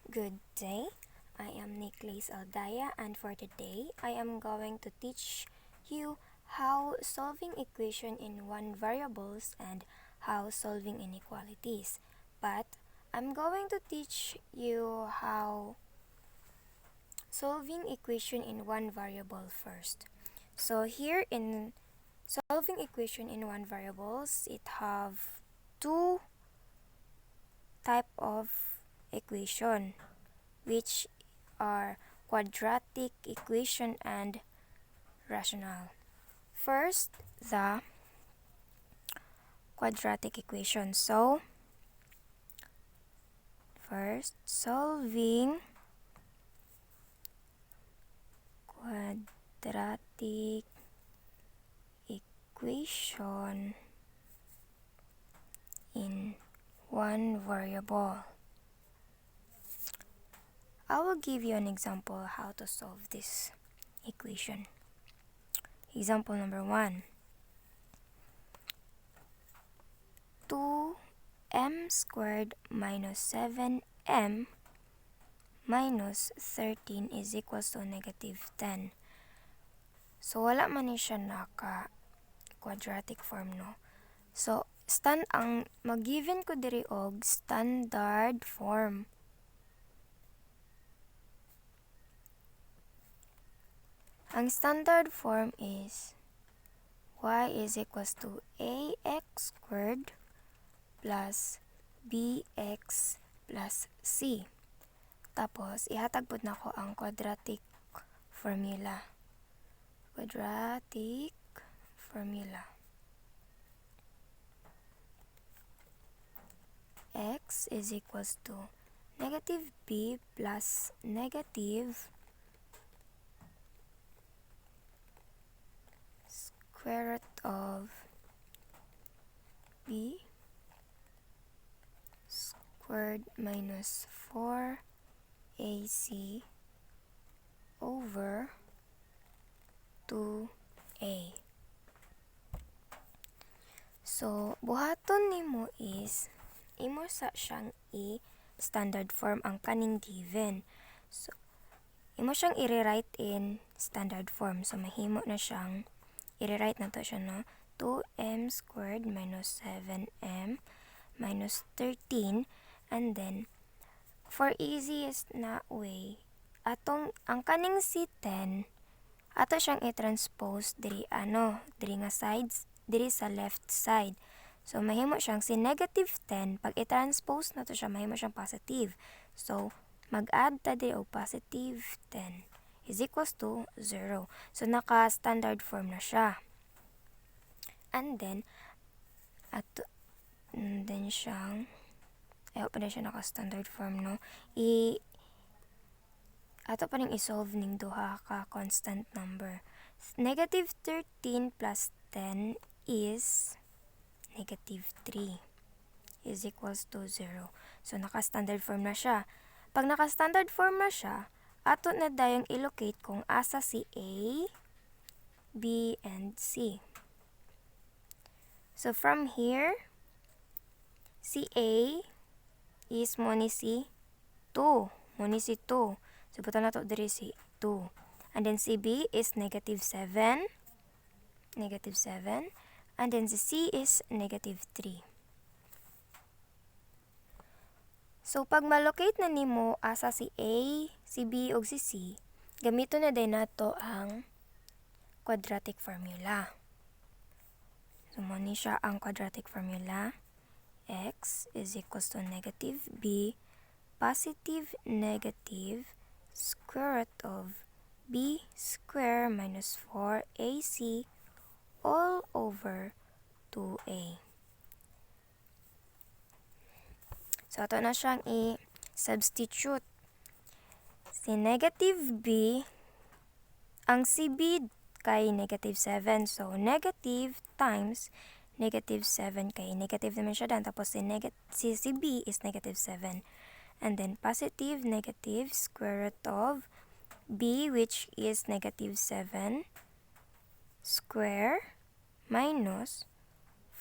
Good day. I am Nicholas Aldaya, and for today I am going to teach you how solving equation in one variables and how solving inequalities. But I'm going to teach you how solving equation in one variable first. So here in solving equation in one variables, it have two type of equation, which are quadratic equation and rational. First, the quadratic equation. So, first, solving quadratic equation in one variable. I will give you an example how to solve this equation. Example number 1. 2m squared minus 7m minus 13 is equals to negative 10. So, wala man ni siya naka-quadratic form, no? So, ang mag-given ko diri og standard form. Ang standard form is y is equals to ax squared plus bx plus c. Tapos, ihatag pod nako ang quadratic formula. Quadratic formula. X is equals to negative b plus negative square root of b squared minus 4ac over 2a. So, buhaton nimo is imo sa siyang standard form ang kaning given. So, imo siyang i-rewrite in standard form. So, mahimo na siyang i-rewrite na to siya, no? 2m squared minus 7m minus 13. And then, for easiest na way, ang kaning C10, ato siyang i-transpose diri nga sides, diri sa left side. So, mahimo siyang si negative 10, pag i-transpose na to siya, mahimo siyang positive. So, mag-add ta diri og positive 10 is equals to 0. So, naka-standard form na siya. And then siyang, ayaw pa na siya naka-standard form, no? Ato pa rin i-solve ning duha ka constant number. Negative 13 plus 10 is negative 3 is equals to 0. So, naka-standard form na siya. Pag naka-standard form na siya, ato na dayang i-locate kung asa si A, B, and C. So, from here, si A is mo ni si 2. Mo ni si 2. So, buta na to diri si 2. And then si B is negative 7. Negative 7. And then si C is negative 3. So, pag malocate na nimo asa si A, si B, o si C, gamito na din nato ang quadratic formula. So, mo ni siya ang quadratic formula. X is equals to negative B positive negative square root of b square minus 4ac all over 2a. So, ito na siyang i-substitute. Si negative b, ang si b kay negative 7. So, negative times negative 7 kay negative naman siya dan. Tapos si b is negative 7. And then positive negative square root of b, which is negative 7 square minus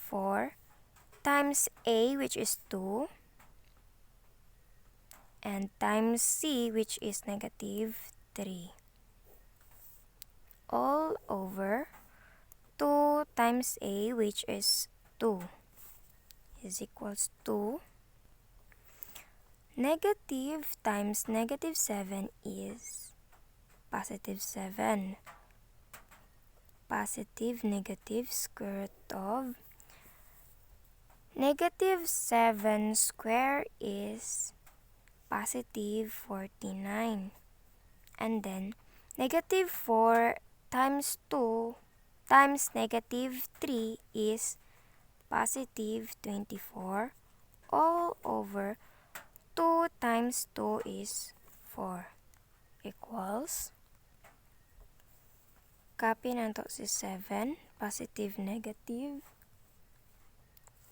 4 times a, which is 2, and times c, which is negative 3, all over 2 times a, which is 2, is equals to negative times negative 7 is positive 7. Positive, negative, square root of negative 7 square is positive 49. And then, negative 4 times 2 times negative 3 is positive 24, all over 2 times 2 is 4, equals, copy na to si 7, positive, negative,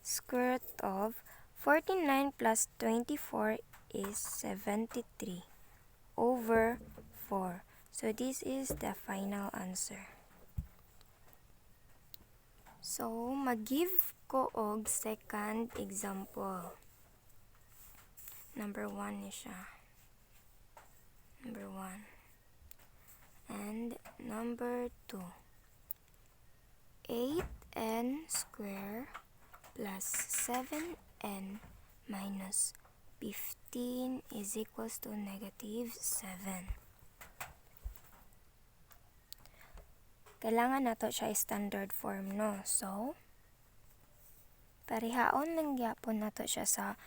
square root of 49 plus 24 is 73 over 4. So this is the final answer. So, mag-give ko og second example. Number 1 ni siya. Number 1. And number 2. 8n square plus 7n minus 15 is equals to negative 7. Kailangan nato siya standard form, no? So, parihaon lang gyapon nato siya sa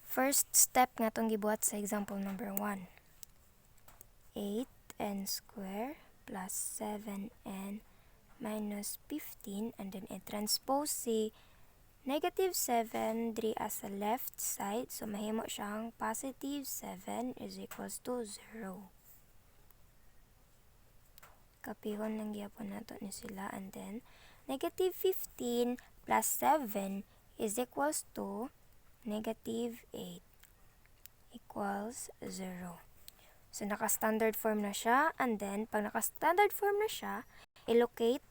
first step nga itong gibuhat sa example number 1. 8n square plus 7n minus 15, and then i-transpose si negative 7 diri sa left side. So, mahimo siyang positive 7 is equals to 0. Kapihon lang gyapon nato ni sila, and then negative 15 plus 7 is equals to negative 8 equals 0. So, naka-standard form na siya, and then pag naka-standard form na siya, i-locate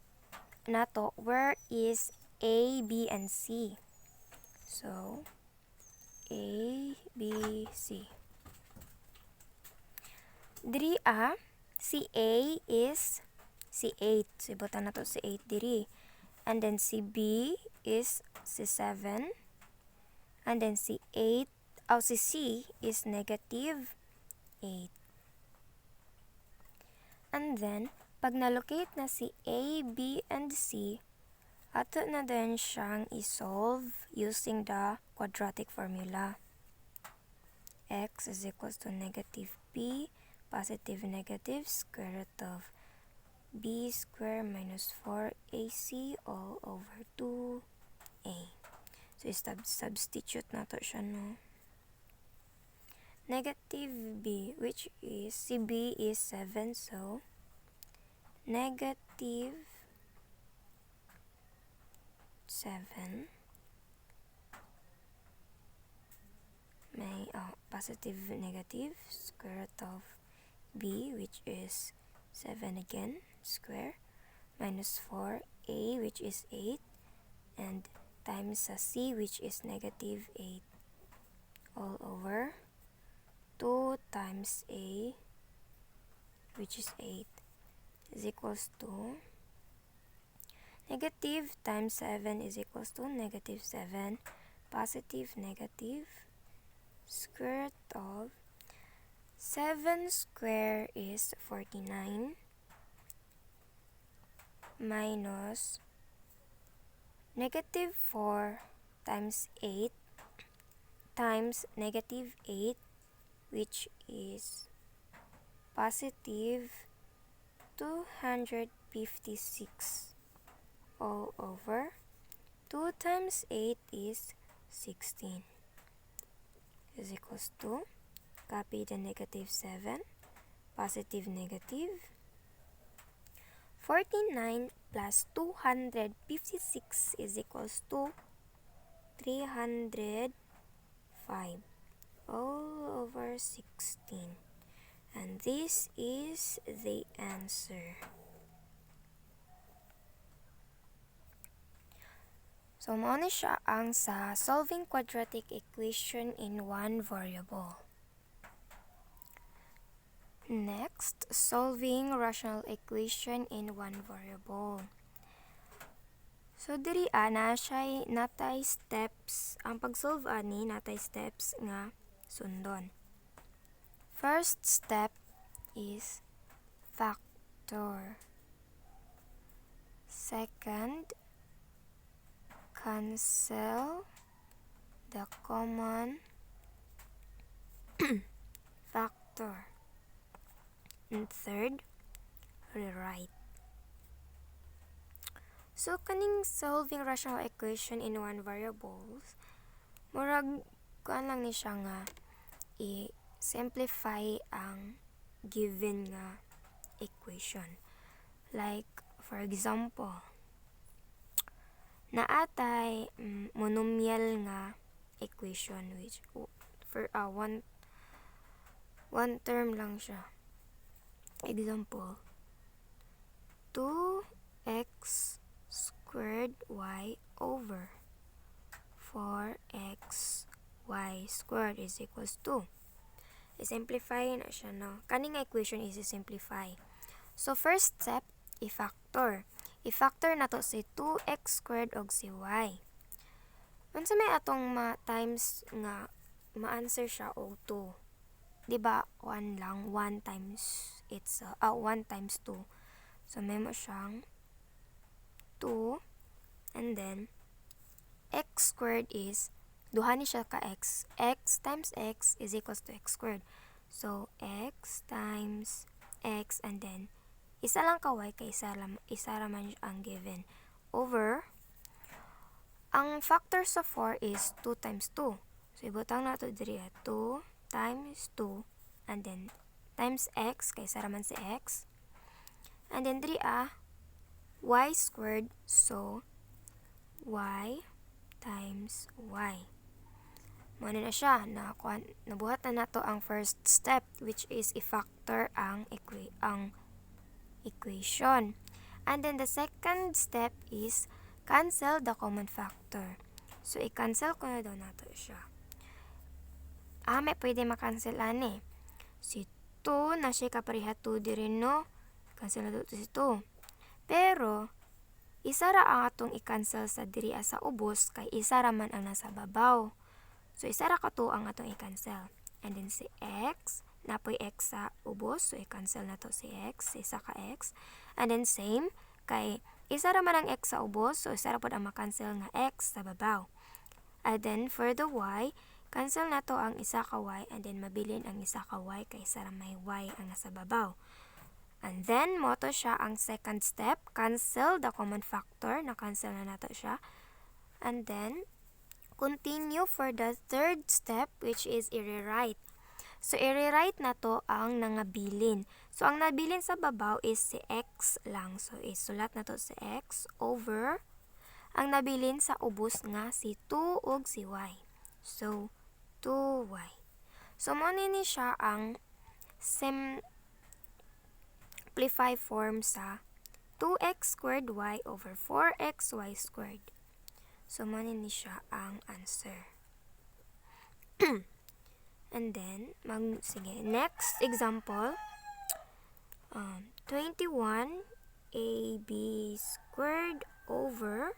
nato where is A, B, and C. So, A, B, C. Diri si A is si 8. So, ibutan na to si 8 diri. And then si B is si 7. And then si 8, si C is negative 8. And then, pag nalocate na si A, B, and C, ato na din siyang isolve using the quadratic formula. X is equals to negative B, positive negative, square root of B square minus 4AC all over 2A. So, substitute na to siya, no? Negative B, which is, si B is 7, so, negative 7, may positive negative, square root of B, which is 7 again, square, minus 4A, which is 8, and times sa C, which is negative 8, all over 2 times A, which is 8, is equals to negative times 7 is equals to negative 7, positive negative, square root of 7 square is 49 minus negative 4 times 8 times negative 8, which is positive 256 all over 2 times 8 is 16 is equals to, copy the negative 7, positive negative, 49 plus 256 is equals to 305 all over 16. And this is the answer. So, mao ni siya ang sa solving quadratic equation in one variable. Next, solving rational equation in one variable. So diri ana siya natay steps. Ang pag-solve ani natay steps nga sundon. First step is factor. Second, cancel the common factor. And third, rewrite. So kaning solving rational equation in one variable, murag kuan lang ni siya nga i-simplify ang given nga equation. Like for example, naatay monomial nga equation which for one term lang siya. Example, 2x squared y over 4x y squared is equals to. I-simplify na siya, no? Kaning equation is i-simplify. So first step, i-factor. I-factor na to si 2x squared og si y. Unsa may atong ma-times nga ma-answer siya og 2. Diba, 1 lang, 1 times 1 times 2. So may mo siyang 2, and then x squared is duha ni siya ka x. X times x is equals to x squared. So x times x, and then isa lang ka y kay isa raman ang given over ang factor sa 4 is 2 times 2. So ibutang nato diri 2 times 2, and then times x kay isa raman si x, and then diri y squared, so y times y. Muna na siya, nabuhat na nato ang first step, which is i-factor ang equation. And then the second step is cancel the common factor. So i-cancel ko na daw nato siya. May pwede makancel ani. Si 2 na siya kapareha 2 diri, no? Cancel na daw si 2. Pero isa ra ang atong i-cancel sa diri sa ubos kay isa ra man ang nasa babaw. So isa ra ka to ang atong i-cancel. And then si x, napoy x sa ubos, so i-cancel na to si x, isa ka x. And then same kay isa ra man ang x sa ubos, so isa ra pod ang ma-cancel nga x sa babaw. And then for the y, cancel na to ang isa ka y, and then mabilin ang isa ka y kay isa ra may y ang nasa babaw. And then, moto siya ang second step, cancel the common factor, na-cancel na nato siya. And then, continue for the third step, which is i-rewrite. So, i-rewrite na to ang nangabilin. So, ang nabilin sa babaw is si x lang. So, isulat na to si x over ang nabilin sa ubos nga si 2 ug si y. So, 2y. So, mo ni siya ang simplify form sa 2x squared y over 4xy squared. So, manin ni siya ang answer. And then, sige, next example, 21ab squared over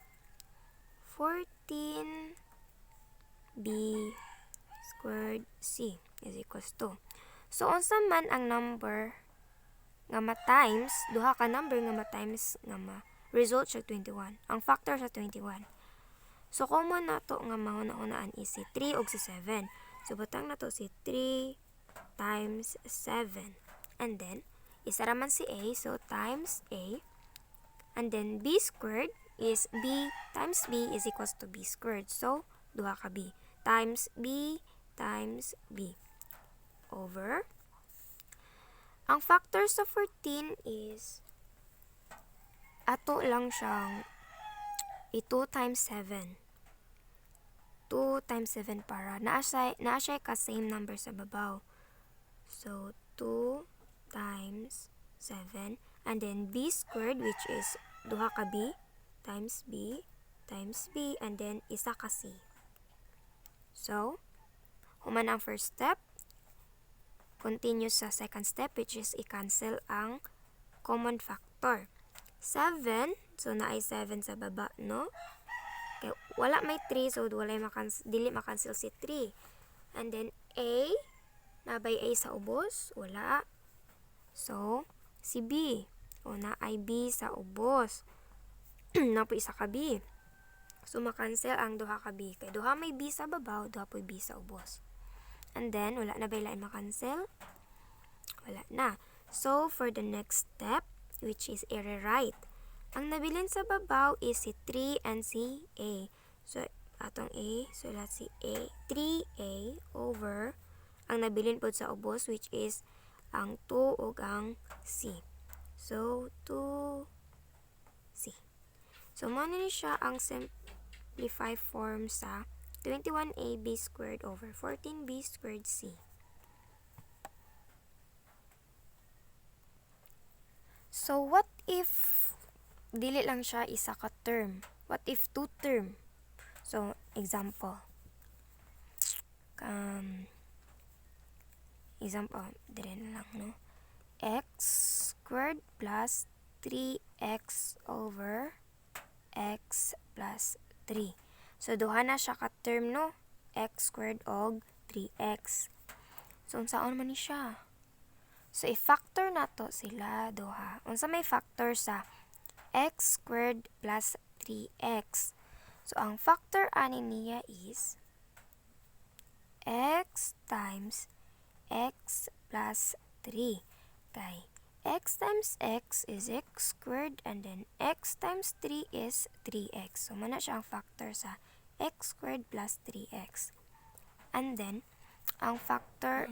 14b squared c is equals to. So, unsa man ang number nga ma-times, duha ka number nga ma-times nga ma-result siya 21. Ang factor sa 21. So, common na to nga mahuna-hunaan is si 3 ug si 7. So, butang na to si 3 times 7. And then, isa raman si a, so times a. And then, b squared is b times b is equals to b squared. So, duha ka b. Times b times b. Over. Ang factor sa 14 is ato lang siyang 2 times 7. 2 times 7 para naa siya ka same number sa babaw. So 2 times 7, and then b squared, which is duha ka b times b times b, and then isa ka c. So human ang first step, continue sa second step, which is i-cancel ang common factor. 7, so naay 7 sa baba, no? Okay, wala may 3, so dili makancel si 3. And then A, nabay A sa ubos, wala. So, si B, o naay B sa ubos. Napo isa ka B. So, makancel ang duha ka B. Kay duha may B sa babaw, duha po B sa ubos. And then, wala na ba lain makancel? Wala na. So, for the next step, which is i-rewrite. Ang nabilin sa babaw is si 3 and si A. So, atong A, so that's si A, 3A over ang nabilin po sa ubos, which is ang 2 ug ang C. So, 2C. So, muna ni siya ang simplify form sa 21AB squared over 14B squared C. So, what if dili lang siya isa ka term? What if 2 term? So, example. Dire na lang, no? X squared plus 3x over x plus 3. So, duha na siya ka term, no? X squared og 3x. So, unsaon man ni siya? So, i-factor na to sila duha. Unsa may factor sa x squared plus 3x. So, ang factor ani niya is x times x plus 3. Kay x times x is x squared and then x times 3 is 3x. So, mana siya ang factor sa x squared plus 3x. And then, ang factor,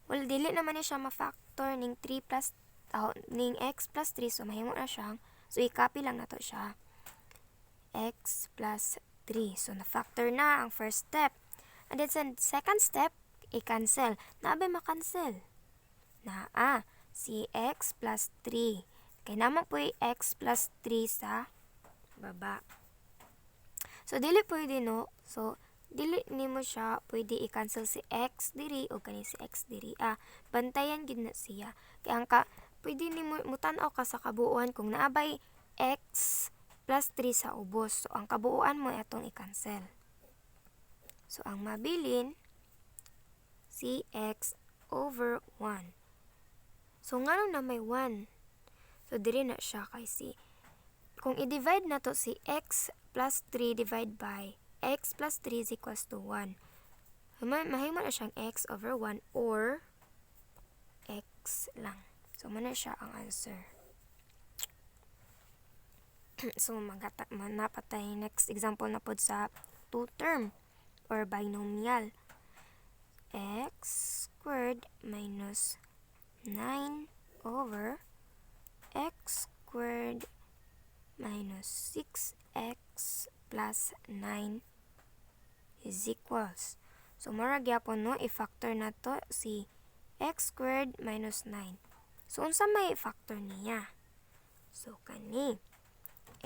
well, dili naman niya siya ma-factor ning 3 plus, ning x plus 3. So, mahimo na siyang, so, i-copy lang na to siya. X plus 3. So, na-factor na ang first step. And then, sa second step, i-cancel. Naabay makancel. Si x plus 3. Kaya naman po x plus 3 sa baba. So, dili pwede, no? So, dili nimo siya pwede i-cancel si x diri o kani si x diri. Bantayan gid na siya. Kaya ang pwede nimo mutan-aw ka sa kabuuan kung naabay x plus 3 sa ubos. So, ang kabuuan mo atong i-cancel. So, ang mabilin si x over 1. So, nga na may 1. So, diri na siya kay si. Kung i-divide na to si x plus 3 divide by x plus 3 is equals to 1. Mahimo na siyang x over 1 or x lang. So, muna siya ang answer. So, napatay next example na po sa 2 term or binomial. X squared minus 9 over x squared minus 6x plus 9 is equals. So, mara gyapon, no? I-factor na to si x squared minus 9. So, unsa may factor niya? So, kani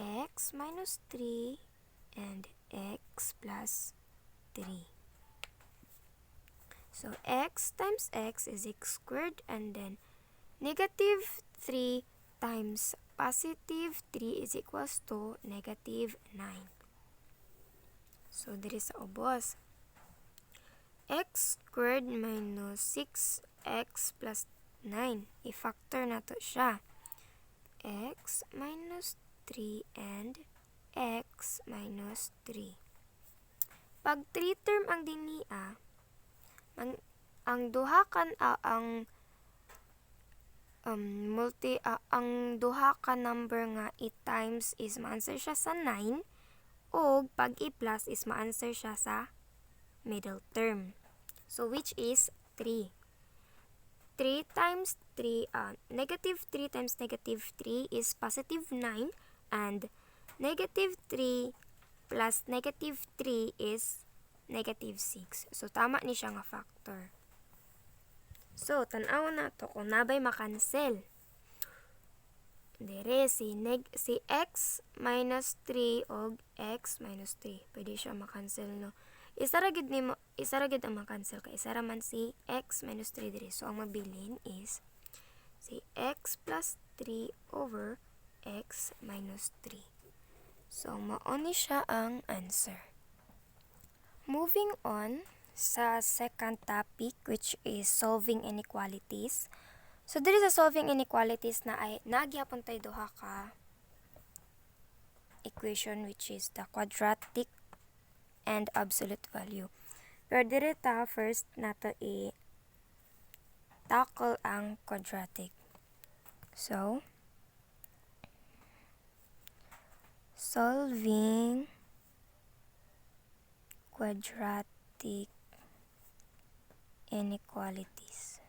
x minus 3 and x plus 3. So, x times x is x squared and then negative 3 times positive 3 is equals to negative 9. So, diri sa ubos. X squared minus 6x plus 9. I-factor na to siya. X minus 3 and x minus 3. Pag 3 term ang dinia, ang duha kan ang duha ka number nga i-times is ma-answer siya sa 9 o pag i-plus is ma-answer siya sa middle term. So, which is 3. 3 times 3, negative 3 times negative 3 is positive 9 and negative 3 plus negative 3 is negative 6. So, tama ni siya nga factor. So, tan-aw na to kung nabay makancel. Dire si x minus 3 og x minus 3. Pwede siya makancel, no? Isa ra gid ang ma-cancel kay isa ra man si x minus 3 diri. So ang mabilin is si x plus 3 over x minus 3. So mao ni siya ang answer. Moving on sa second topic, which is solving inequalities. So diri sa solving inequalities na ay nagyapon tay duha ka equation, which is the quadratic and absolute value. Pero diri ta first nato tackle ang quadratic. So solving quadratic inequalities.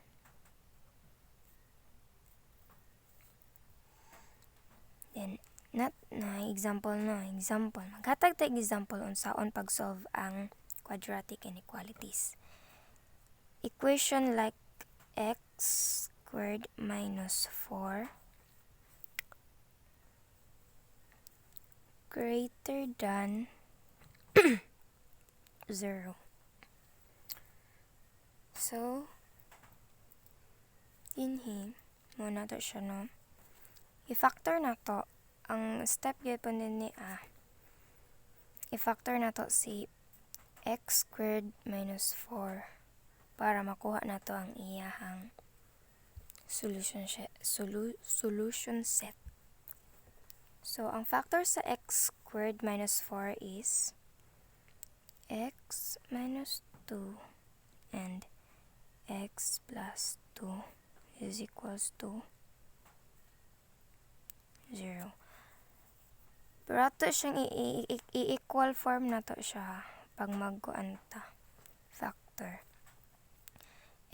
Then example. Maghatag ta example unsaon pag-solve ang quadratic inequalities. Equation like x squared minus 4 greater than 0. So, inhi, mo na to siya, no? I-factor na to. Ang step yun po din i-factor na to si x squared minus 4 para makuha na to ang iyahang solution set. So, ang factor sa x squared minus 4 is x minus 2 and x plus 2 is equals to 0. Pero ato siyang i-equal form na to siya pag magkuan ta factor.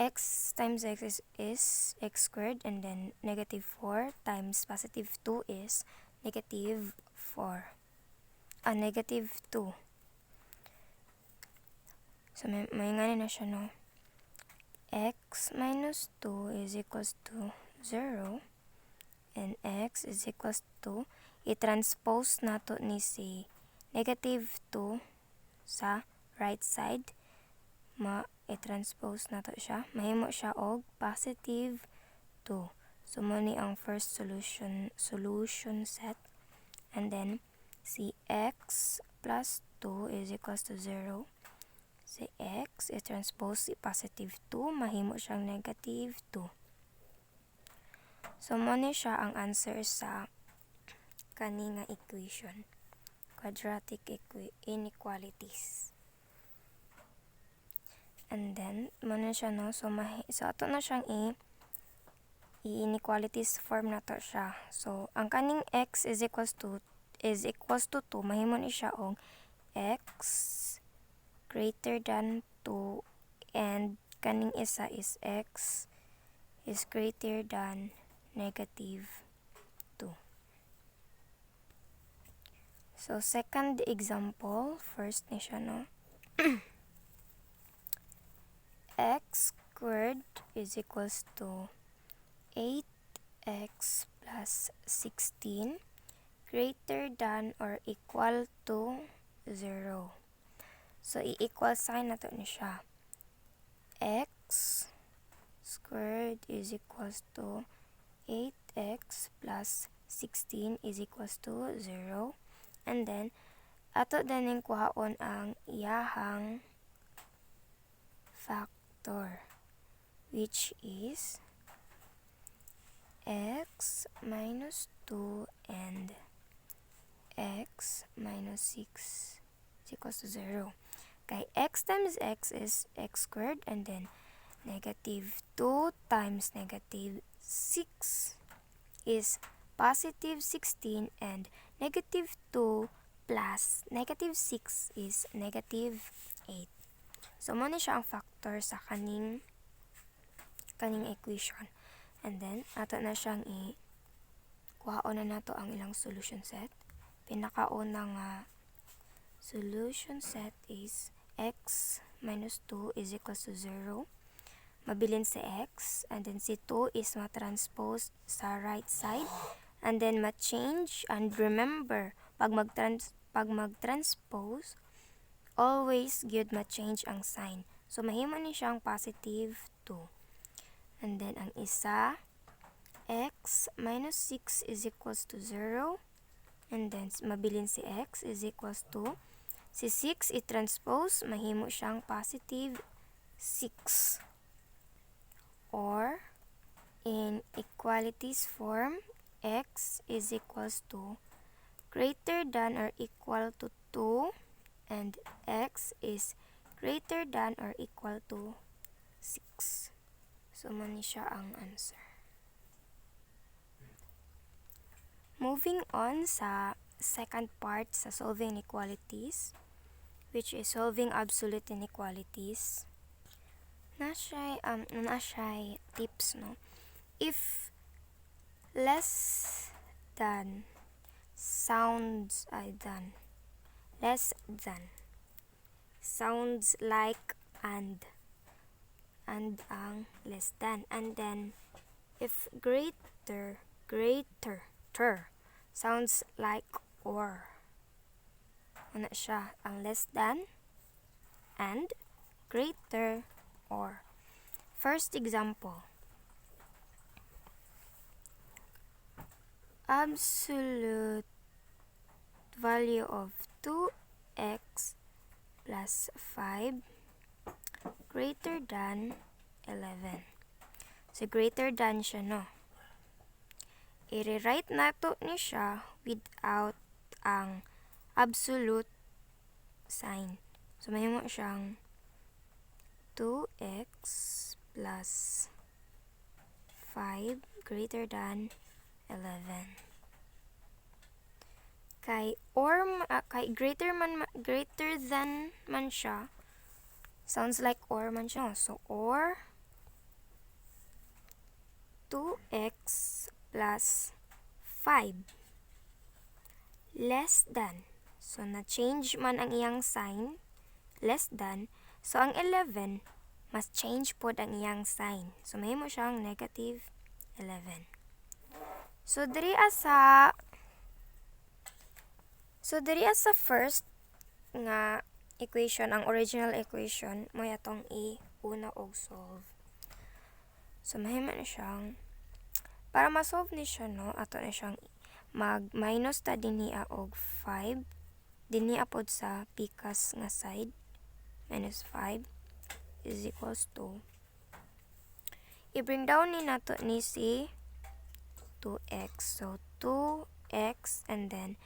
X times x is x squared, and then negative 4 times positive 2 is negative 4. Negative 2. So may ngani na siya, no? X minus 2 is equals to 0, and x is equals to, i-transpose nato ni si negative 2 sa right side. I-transpose nato siya. Mahimo siya og positive 2. So mo ni ang first solution set. And then si x plus 2 is equals to 0. Si x, i-transpose si positive 2, mahimo siyang negative 2. So, mo ni siya ang answer sa kaninga equation. Quadratic inequalities. And then, mo na siya, no? So, ato na siyang i-inequalities form na to siya. So, ang kaning x is equals to 2, mahimo ni siya og x greater than 2, and kaning isa is x is greater than negative 2. So, second example, first ni siya, no? X squared is equals to 8x plus 16 greater than or equal to 0. So, i-equal sign na to ni siya. X squared is equals to 8x plus 16 is equals to 0. And then, ato din kuhaon ang iyahang factor, which is x minus 2 and x minus 6 is equals to 0. Kay x times x is x squared, and then negative 2 times negative 6 is positive 16, and negative 2 plus negative 6 is negative 8. So, mo ni siya ang factor sa kaning equation. And then, ato na siyang kuhaon na nato ang ilang solution set. Pinakaunang solution set is x minus 2 is equals to 0. Mabilin si x, and then si 2 is matranspose sa right side, and then ma-change. And remember, pag mag-transpose always gyud ma-change ang sign. So mahimo ni siyang positive 2. And then ang isa, x minus 6 is equals to 0. And then mabilin si x is equals to, si 6 i-transpose, mahimo siyang positive 6. Or in equalities form, x is equals to greater than or equal to 2 and x is greater than or equal to 6. So mani siya ang answer. Moving on sa second part sa solving inequalities, which is solving absolute inequalities. Na siya tips, no? If less than sounds less than sounds like and ang less than, and then if greater sounds like or, ano siya ang less than and greater or. First example, absolute value of 2x plus 5 greater than 11. So greater than siya, no? I-rewrite nato ni siya without ang absolute sign. So mahimo siyang 2x plus 5 greater than 11. Kay greater than man siya, sounds like or man siya. So or 2x plus 5 less than. So na-change man ang iyang sign, less than. So ang 11 mas change pod ang iyang sign. So mahimo siyang negative 11. So diri sa first nga equation, ang original equation, mo atong i-una og solve. So mahimo na siyang, para ma-solve ni siya, no, ato na siyang mag-minus ta dinhi og 5 dinhi pod sa pikas nga side. Minus 5 is equals to, i-bring down ni nato ni si 2x. So 2x and then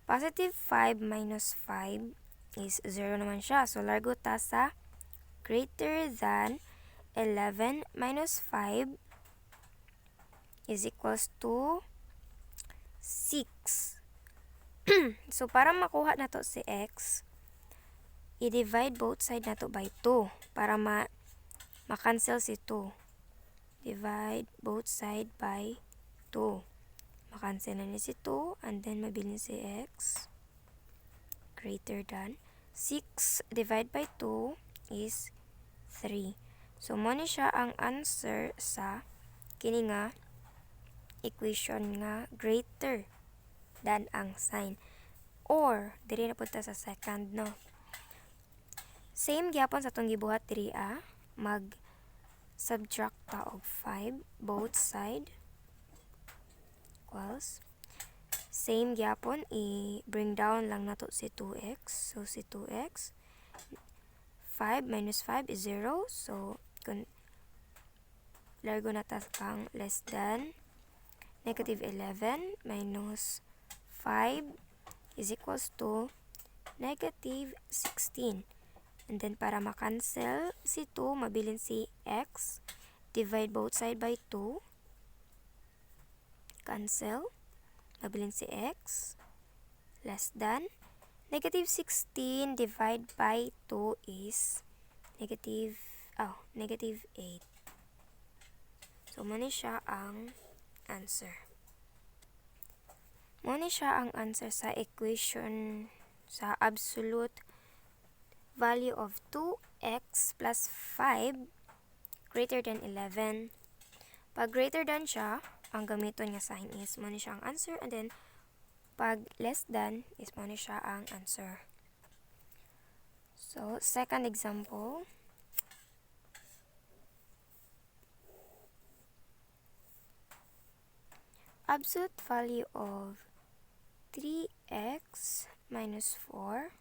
positive 5 minus 5 is 0 naman siya. So largo ta sa greater than 11 minus 5 is equals to 6. So para makuha nato si x, i-divide both side nato by 2 para ma-cancel si 2. Divide both side by 2. Ma-cancel na ni si 2 and then mabilin si x greater than 6 divided by 2 is 3. So mo ni siya ang answer sa kini nga equation nga greater than ang sign. Or diri na punta sa second, no? Same gyapon sa tong gibuhat diri mag-subtract ta og 5 both side equals. Same gyapon, i-bring down lang nato si 2x. So si 2x, 5 minus 5 is 0. So kung largo na ta kang less than negative 11 minus 5 is equals to negative 16. And then para ma-cancel si 2, mabilin si x, divide both side by 2. Cancel. Mabilin si x less than negative 16 divided by 2 is negative 8. So mani siya ang answer. Mani siya ang answer sa equation sa absolute value of 2x plus 5 greater than 11. Pag greater than siya, ang gamiton nga sign is mo ni siya ang answer, and then pag less than is mo ni siya ang answer. So, second example. Absolute value of 3x minus 4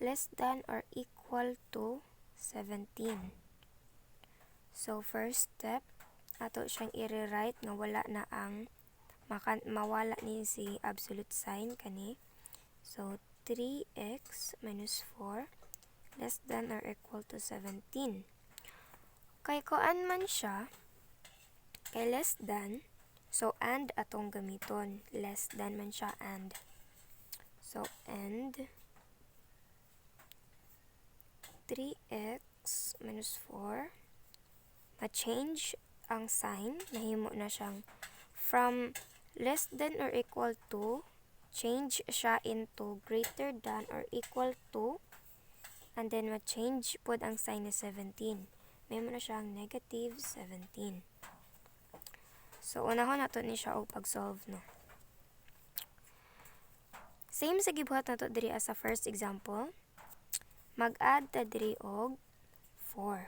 less than or equal to 17. So, first step, ato siyang i-rewrite nga wala na ang mawala ni si absolute sign kani. So, 3x minus 4 less than or equal to 17. Kay koan man siya, kay less than, so and atong gamiton. Less than man siya and. So, and 3x minus 4, ma-change ang sign, nahimo na siyang from less than or equal to, change siya into greater than or equal to, and then ma-change pod ang sign na 17. May mo na siyang negative 17. So, unahon nato ni siya og pag-solve, no? Same sa gibuhat nato diri as sa first example. Mag-add ta diri og 4.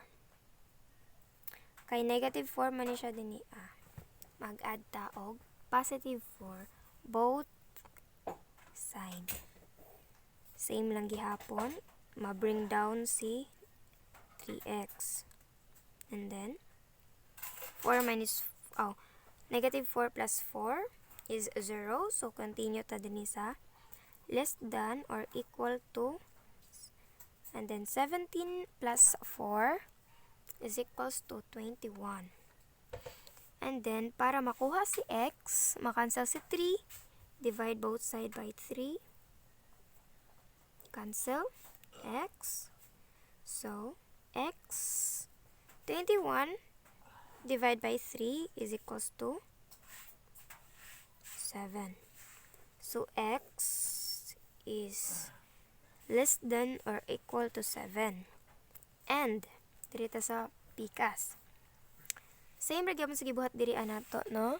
Kay negative 4 man ni siya dinhi. Mag-add ta og positive 4 both side. Same lang gihapon. Ma-bring down si 3x. And then, 4 minus, negative 4 plus 4 is 0. So, continue ta din sa less than or equal to. And then, 17 plus 4 is equals to 21. And then, para makuha si x, makancel si 3. Divide both side by 3. Cancel. X. So, x 21 divided by 3 is equals to 7. So, x is less than or equal to 7. And, dito sa pikas. Same ra gyapon sa gibuhat diri anato, no?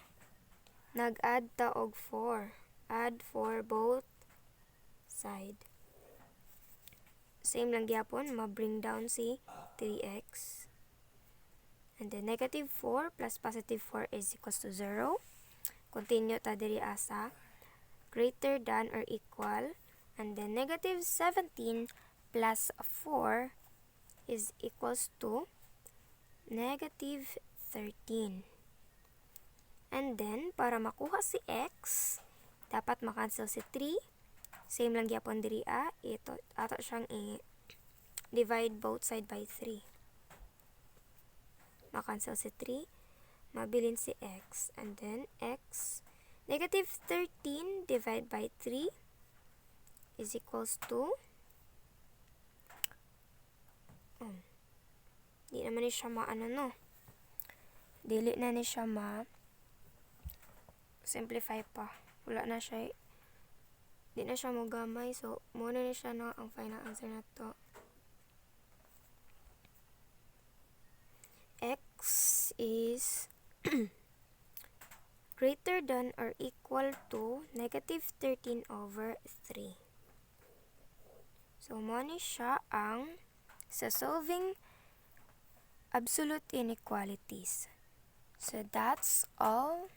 Nag-add ta og 4. Add 4 both side. Same lang gyapon, ma-bring down si 3x. And then negative 4 plus positive 4 is equals to 0. Continue ta diri asa greater than or equal. And then negative 17 plus 4 is equals to negative 13. And then, para makuha si x, dapat makancel si 3. Same lang gyapon diri ito ato siyang divide both side by 3. Makancel si 3, mabilin si x, and then x negative 13 divided by 3 is equals to di naman ni siya no, dili na ni siya simplify pa, wala na siya, di na siya mo gamay. So muna ni siya no ang final answer na to. X is greater than or equal to negative 13 over 3. So muna siya ang sa solving absolute inequalities. So that's all.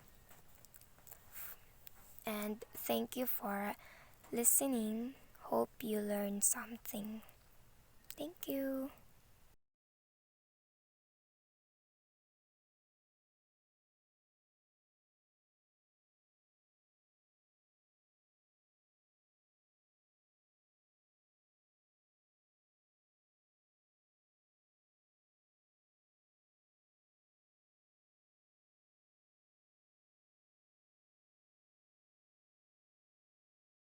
And thank you for listening. Hope you learned something. Thank you.